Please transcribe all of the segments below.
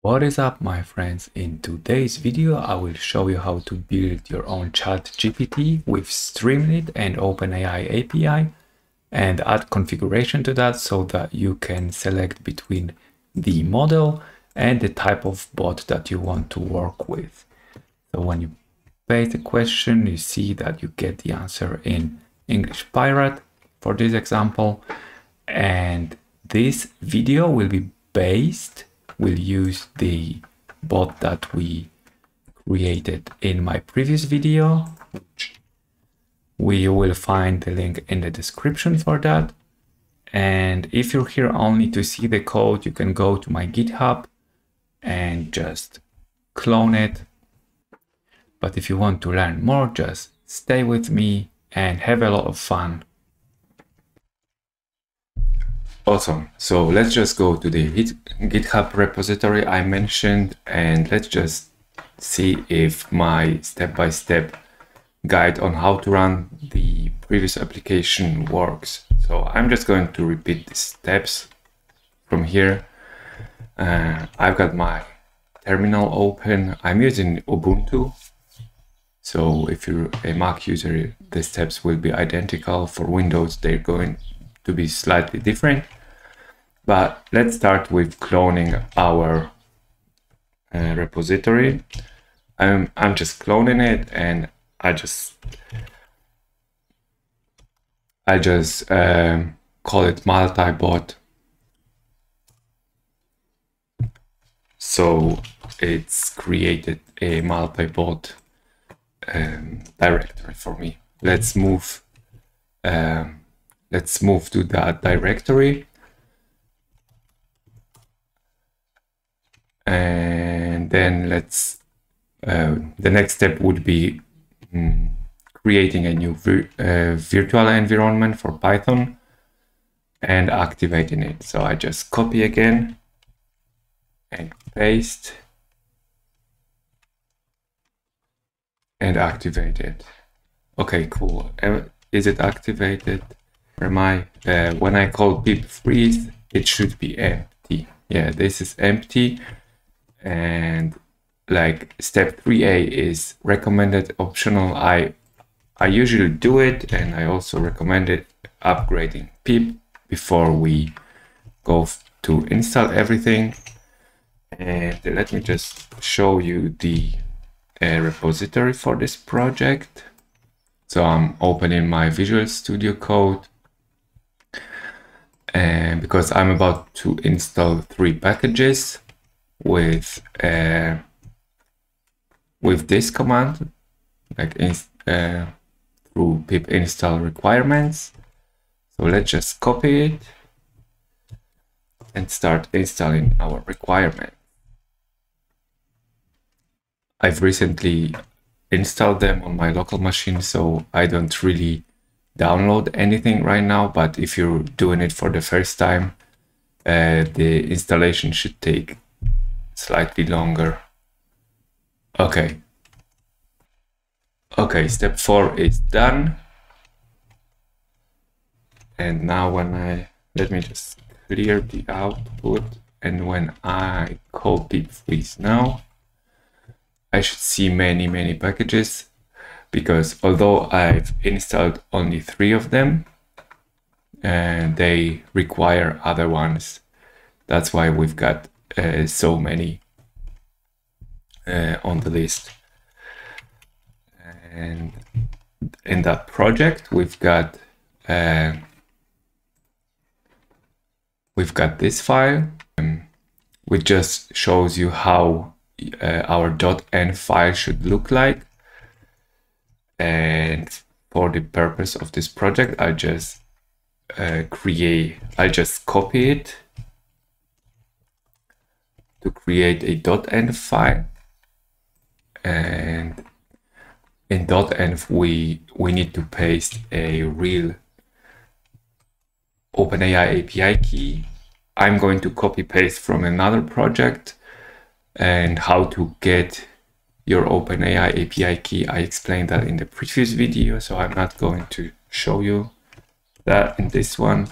What is up, my friends? In today's video I will show you how to build your own ChatGPT with Streamlit and OpenAI API and add configuration to that so that you can select between the model and the type of bot that you want to work with. So when you paste the question, you see that you get the answer in English Pirate for this example, and this video will use the bot that we created in my previous video, which we will find the link in the description for that. And if you're here only to see the code, you can go to my GitHub and just clone it. But if you want to learn more, just stay with me and have a lot of fun. Awesome. So let's just go to the GitHub repository I mentioned, and let's just see if my step-by-step guide on how to run the previous application works. So I'm just going to repeat the steps from here. I've got my terminal open. I'm using Ubuntu. So if you're a Mac user, the steps will be identical. For Windows, they're going to be slightly different. But let's start with cloning our repository. I'm just cloning it, and I just call it multi-bot. So it's created a multi-bot directory for me. Let's move to that directory. And then the next step would be creating a new virtual environment for Python and activating it. So I just copy again and paste and activate it. Okay, cool. Is it activated? Where am I? When I call pip freeze, it should be empty. Yeah, this is empty. And like step 3A is recommended, optional. I usually do it, and I also recommend it upgrading pip before we go to install everything. And let me just show you the repository for this project. So I'm opening my Visual Studio Code, and because I'm about to install 3 packages with this command, like through pip install requirements. So let's just copy it and start installing our requirement. I've recently installed them on my local machine, so I don't really download anything right now, but if you're doing it for the first time, the installation should take slightly longer. Okay, step 4 is done. And now let me just clear the output, and when I call pip freeze now, I should see many packages, because although I've installed only 3 of them, and they require other ones. That's why we've got so many on the list. And in that project, we've got this file, which just shows you how our .env file should look like. And for the purpose of this project, I just copy it to create a .env file. And in .env we need to paste a real OpenAI API key. I'm going to copy paste from another project, and how to get your OpenAI API key, I explained that in the previous video, so I'm not going to show you that in this one.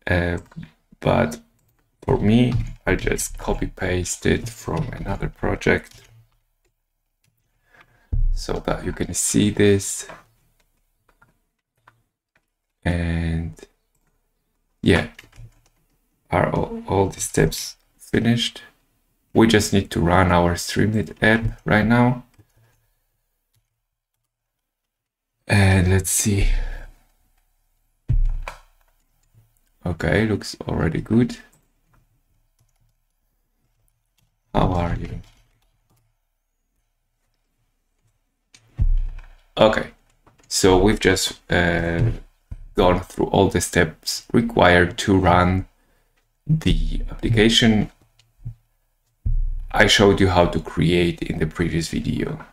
But For me, I just copy paste it from another project so that you can see this. And yeah, are all the steps finished? We just need to run our Streamlit app right now. And let's see. Okay, looks already good. How are you? Okay, so we've just gone through all the steps required to run the application I showed you how to create in the previous video.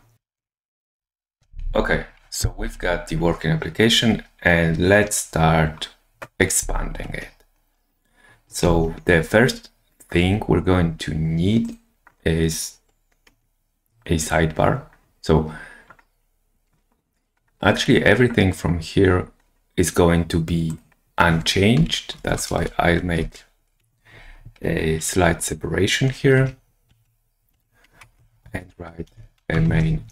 Okay, so we've got the working application and let's start expanding it. So the first thing we're going to need is a sidebar. So actually everything from here is going to be unchanged. That's why I'll make a slight separation here and write a main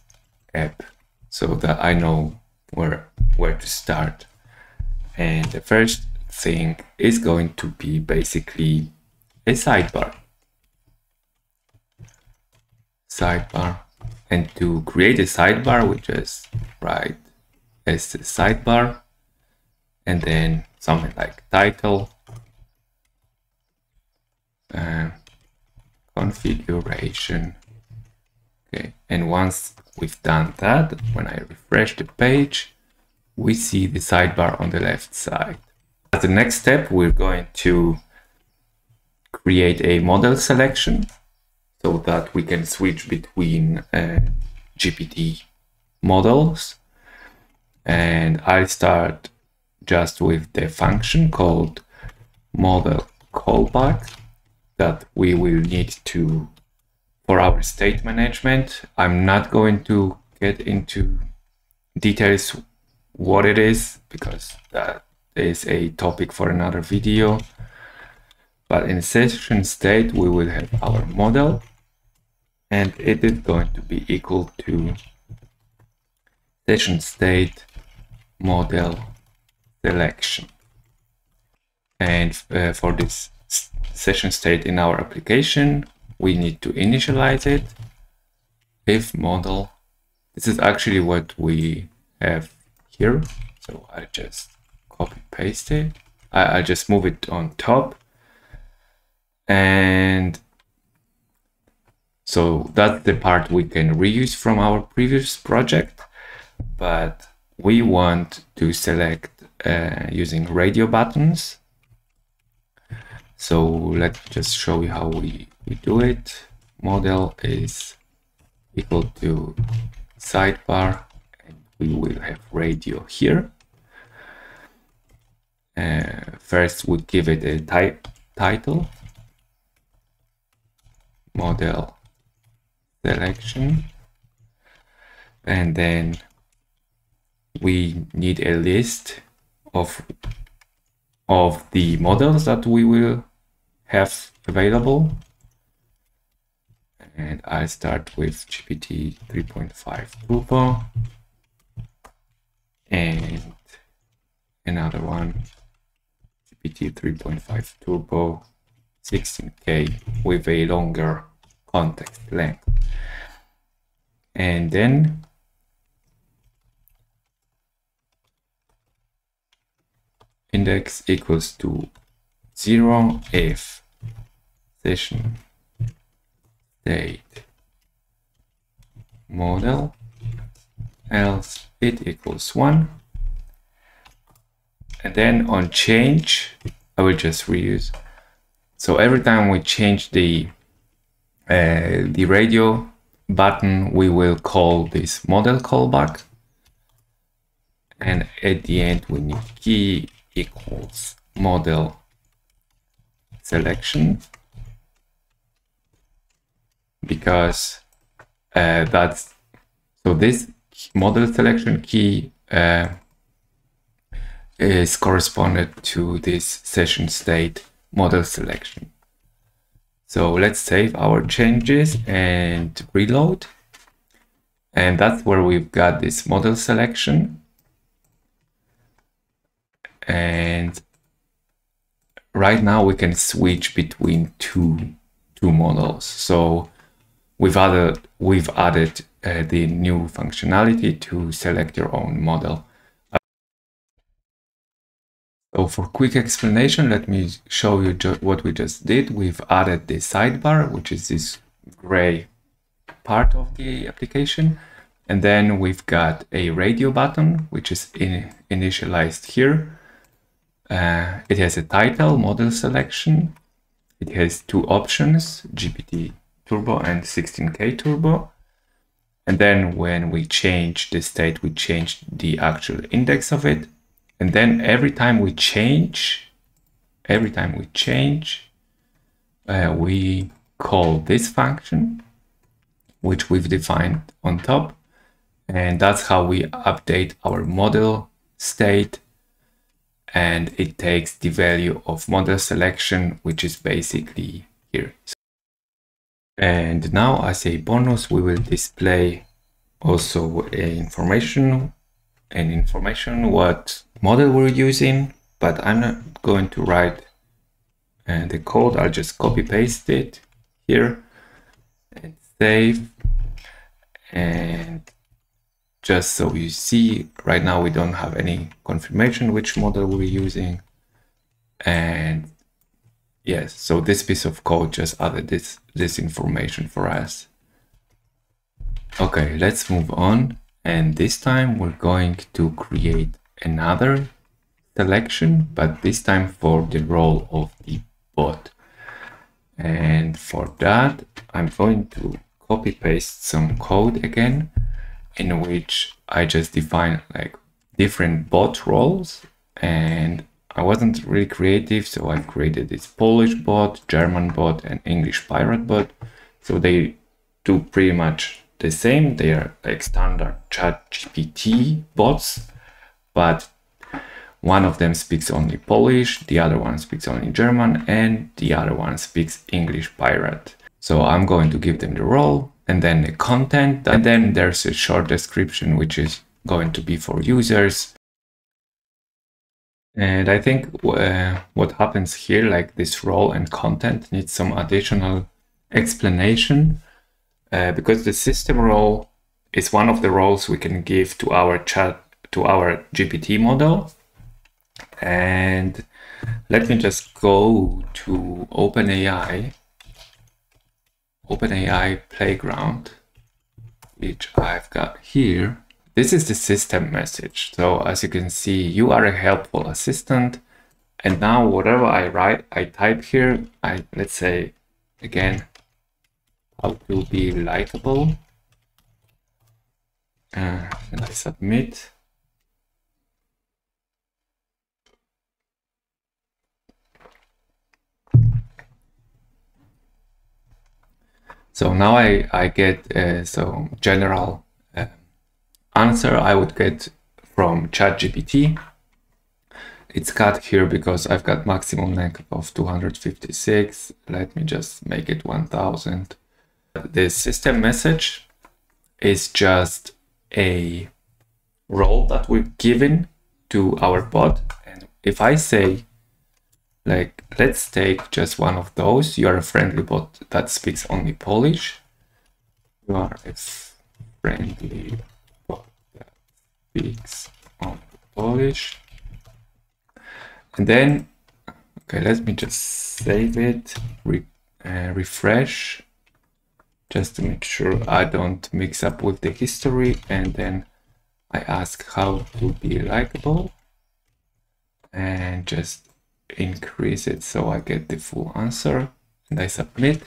app so that I know where to start. And the first thing is going to be basically a sidebar. And to create a sidebar, we just write as the sidebar and then something like title, configuration. Okay, and once we've done that, when I refresh the page, we see the sidebar on the left side. As the next step, we're going to create a model selection so that we can switch between GPT models. And I'll start just with the function called model callback that we will need to for our state management. I'm not going to get into details what it is because that is a topic for another video. But in session state, we will have our model and it is going to be equal to session state model selection. And for this session state in our application, we need to initialize it. If model, this is actually what we have here. So I just copy paste it. I just move it on top. And so that's the part we can reuse from our previous project, but we want to select using radio buttons. So let's just show you how we do it. Model is equal to sidebar and we will have radio here. First we give it a title, model selection, and then we need a list of the models that we will have available. And I start with GPT 3.5 Turbo and another one, GPT 3.5 Turbo 16K with a longer context length. And then index equals to 0 if session state model, else it equals 1. And then on change, I will just reuse. So every time we change the radio button, we will call this model callback. And at the end, we need key equals model selection, because that's, so this model selection key is corresponded to this session state model selection. So let's save our changes and reload. And that's where we've got this model selection. And right now we can switch between two models. So we've added the new functionality to select your own model. So for quick explanation, let me show you what we just did. We've added the sidebar, which is this gray part of the application. And then we've got a radio button, which is initialized here. It has a title, model selection. It has two options, GPT Turbo and 16K Turbo. And then when we change the state, we change the actual index of it. And then every time we change, we call this function, which we've defined on top. And that's how we update our model state. And it takes the value of model selection, which is basically here. And now as a bonus, we will display also information what model we're using, but I'm not going to write the code. I'll just copy paste it here and save. And just so you see, right now we don't have any confirmation which model we're using. And yes, so this piece of code just added this information for us. Okay, let's move on. And this time we're going to create another selection, but this time for the role of the bot. And for that, I'm going to copy paste some code again, in which I just define like different bot roles. And I wasn't really creative, so I've created this Polish bot, German bot, and English pirate bot. So they do pretty much the same. They are like standard ChatGPT bots, but one of them speaks only Polish, the other one speaks only German, and the other one speaks English pirate. So I'm going to give them the role and then the content, and then there's a short description which is going to be for users. And I think what happens here, like this role and content, needs some additional explanation. Because the system role is one of the roles we can give to our GPT model. And let me just go to OpenAI Playground, which I've got here. This is the system message. So as you can see, you are a helpful assistant. And now whatever I type here, let's say again, how to be likable, and I submit. So now I get so general answer I would get from ChatGPT. It's cut here because I've got maximum length of 256. Let me just make it 1000. The system message is just a role that we've given to our bot. And if I say, like, let's take just one of those, you are a friendly bot that speaks only Polish. You are a friendly bot that speaks only Polish. And then, okay, let me just save it, refresh, just to make sure I don't mix up with the history. And then I ask how to be likable and just increase it so I get the full answer, and I submit.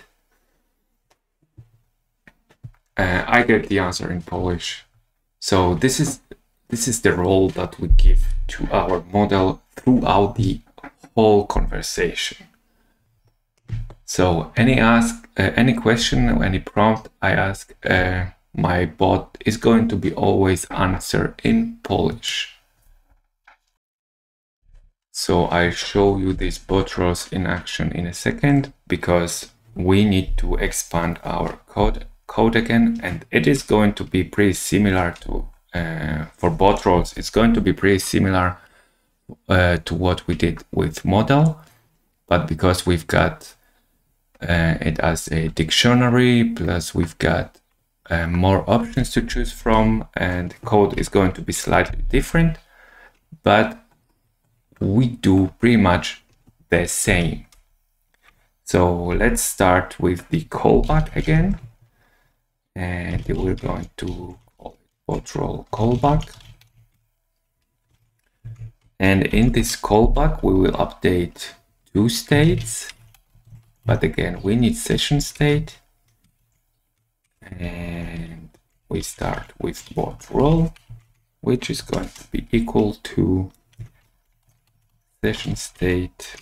I get the answer in Polish. So this is the role that we give to our model throughout the whole conversation. So any question, any prompt I ask, my bot is going to be always answered in Polish. So I show you these bot roles in action in a second, because we need to expand our code again, and it is going to be pretty similar to for bot roles. It's going to be pretty similar to what we did with model, but because we've got it as a dictionary, plus we've got more options to choose from, and code is going to be slightly different, but we do pretty much the same. So let's start with the callback again, and we're going to call it bot role callback. And in this callback, we will update 2 states, but again, we need session state, and we start with bot role, which is going to be equal to session state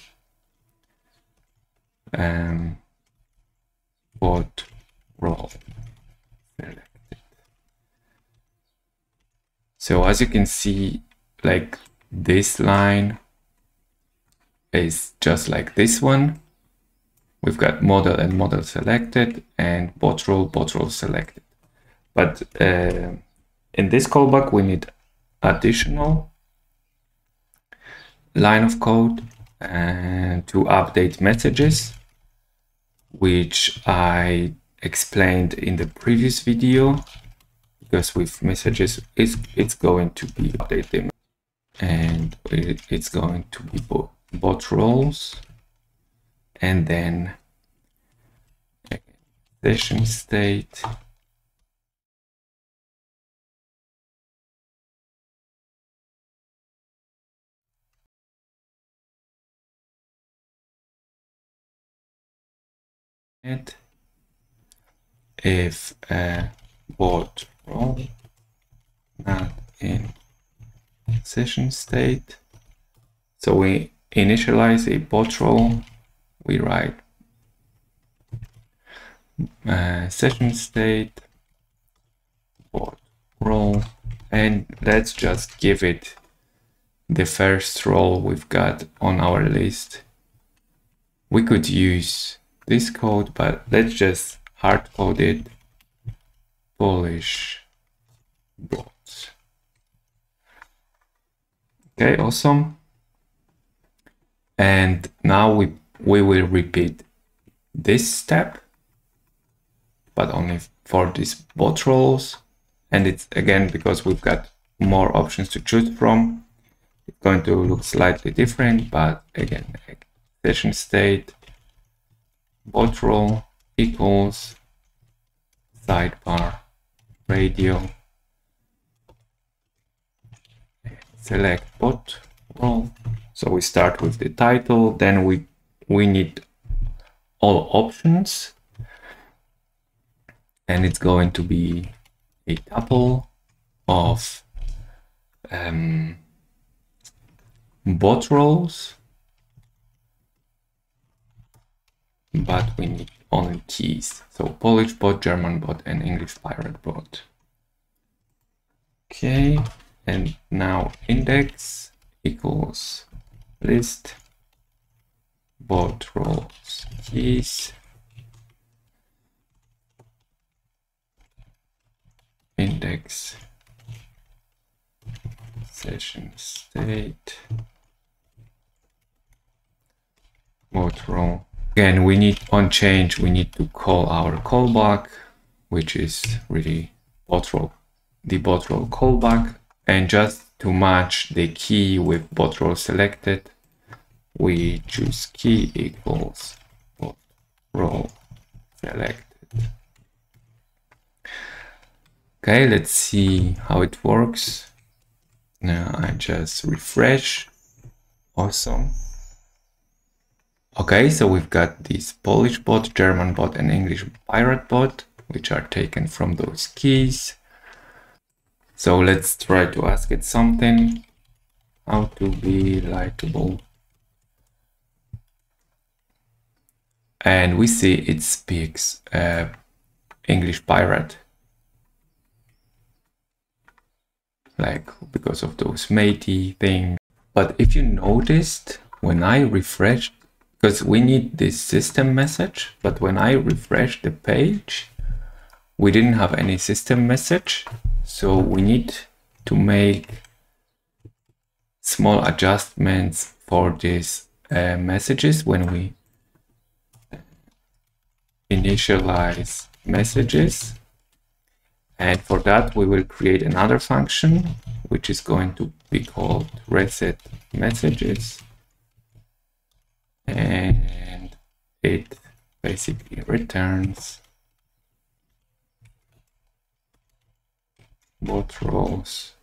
bot role selected. So as you can see, like this line is just like this one. We've got model and model selected and bot role selected. But in this callback, we need additional line of code to update messages, which I explained in the previous video, because with messages it's going to be updated, and it's going to be bot roles, and then session state and if a bot role not in session state. So we initialize a bot role, we write session state bot role, and let's just give it the first role we've got on our list. We could use this code, but let's just hard code it, Polish bots. Okay, awesome. And now we will repeat this step, but only for these bot roles. And it's again, because we've got more options to choose from, it's going to look slightly different, but again, session state bot role equals sidebar radio select bot role. So we start with the title, then we need all options, and it's going to be a tuple of bot roles, but we need only keys. So Polish bot, German bot, and English pirate bot. Okay, and now index equals list bot roles keys index session state bot role. Again, we need on change, we need to call our callback, which is really bot role, the bot role callback. And just to match the key with bot role selected, we choose key equals bot role selected. Okay, let's see how it works. Now I just refresh. Awesome. Okay, so we've got this Polish bot, German bot, and English pirate bot, which are taken from those keys. So let's try to ask it something. How to be likable. And we see it speaks English pirate. Like because of those matey things. But if you noticed, when I refreshed because we need this system message, but when I refresh the page, we didn't have any system message. So we need to make small adjustments for these messages when we initialize messages. And for that, we will create another function, which is going to be called reset messages. And it basically returns bot roles,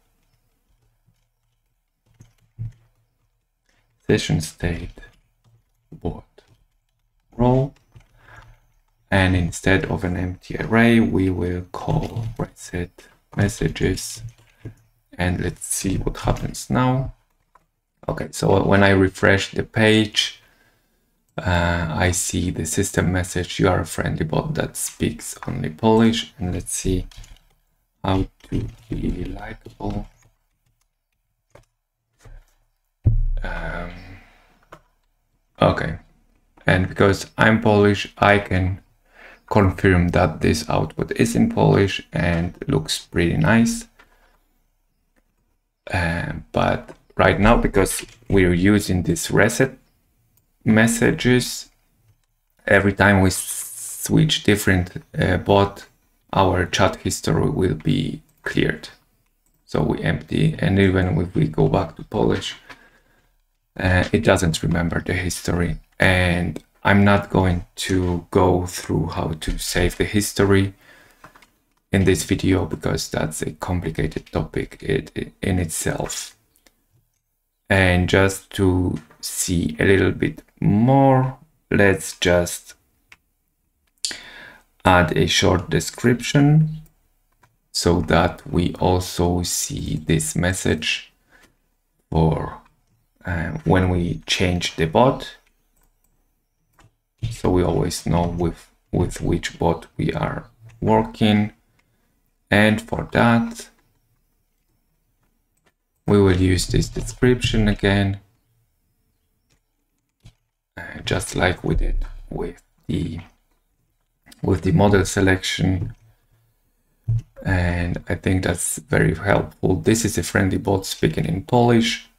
session state, bot role. And instead of an empty array, we will call reset messages. And let's see what happens now. Okay, so when I refresh the page, I see the system message, you are a friendly bot that speaks only Polish. And let's see how to be likable. Okay, and because I'm Polish, I can confirm that this output is in Polish and looks pretty nice. But right now, because we're using this reset messages, every time we switch different bot, our chat history will be cleared. So we empty, and even if we go back to Polish, it doesn't remember the history. And I'm not going to go through how to save the history in this video because that's a complicated topic in itself. And just to see a little bit more, let's just add a short description so that we also see this message for when we change the bot. So we always know with which bot we are working. And for that, we will use this description again, just like we did with the model selection. And I think that's very helpful. This is a friendly bot speaking in Polish,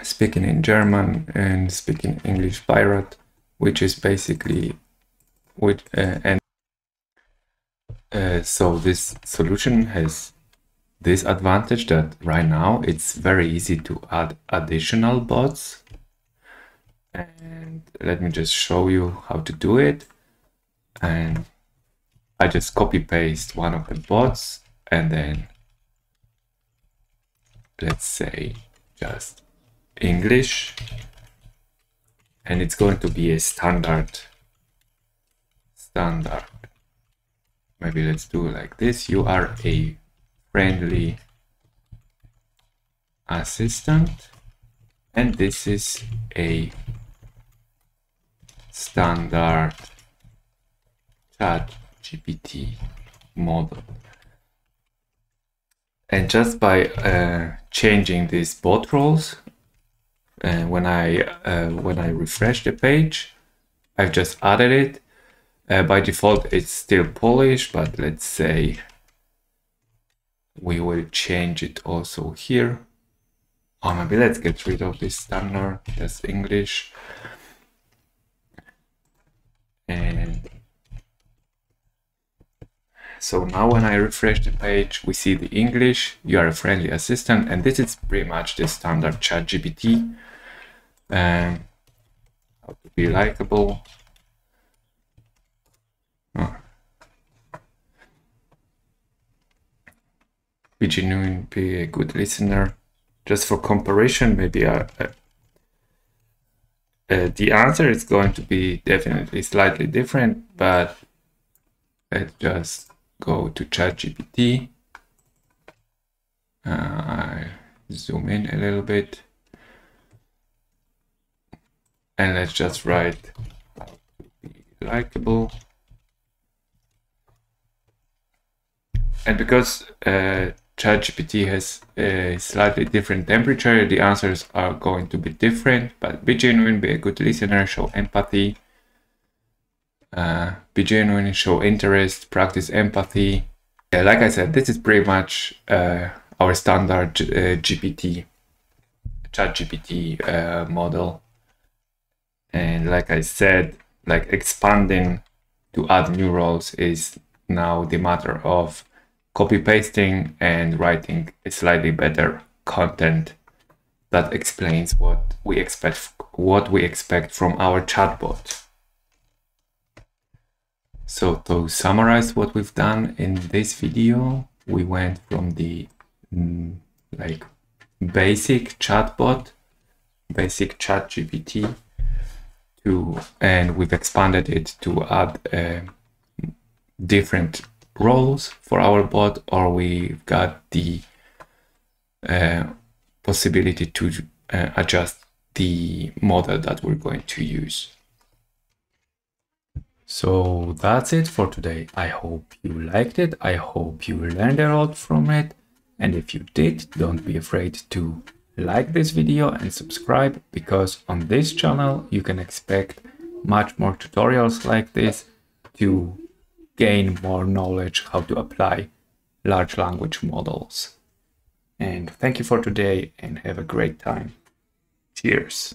speaking in German, and speaking English pirate, which is basically with so this solution has this advantage that right now it's very easy to add additional bots. And let me just show you how to do it. And I just copy paste one of the bots, and then let's say just English, and it's going to be a standard. Maybe let's do it like this. You are a friendly assistant, and this is a standard ChatGPT model. And just by changing these bot roles, when I refresh the page, I've just added it. By default, it's still Polish, but let's say we will change it also here. Oh, maybe let's get rid of this standard, just English. And so now when I refresh the page, we see the English, you are a friendly assistant, and this is pretty much the standard ChatGPT. How to be likable. Be genuine, be a good listener. Just for comparison, maybe the answer is going to be definitely slightly different, but let's just go to ChatGPT. I zoom in a little bit, and let's just write how to be likable. And because ChatGPT has a slightly different temperature, the answers are going to be different, but be genuine, be a good listener, show empathy, be genuine, show interest, practice empathy. Yeah, like I said, this is pretty much our standard ChatGPT model. And like I said, like expanding to add new roles is now the matter of copy pasting and writing a slightly better content that explains what we expect from our chatbot. So to summarize what we've done in this video, we went from the like basic chatbot, basic ChatGPT, and we've expanded it to add different roles for our bot, or we've got the possibility to adjust the model that we're going to use. So that's it for today. I hope you liked it. I hope you learned a lot from it. And if you did, don't be afraid to like this video and subscribe, because on this channel you can expect much more tutorials like this to gain more knowledge how to apply large language models. And thank you for today and have a great time. Cheers.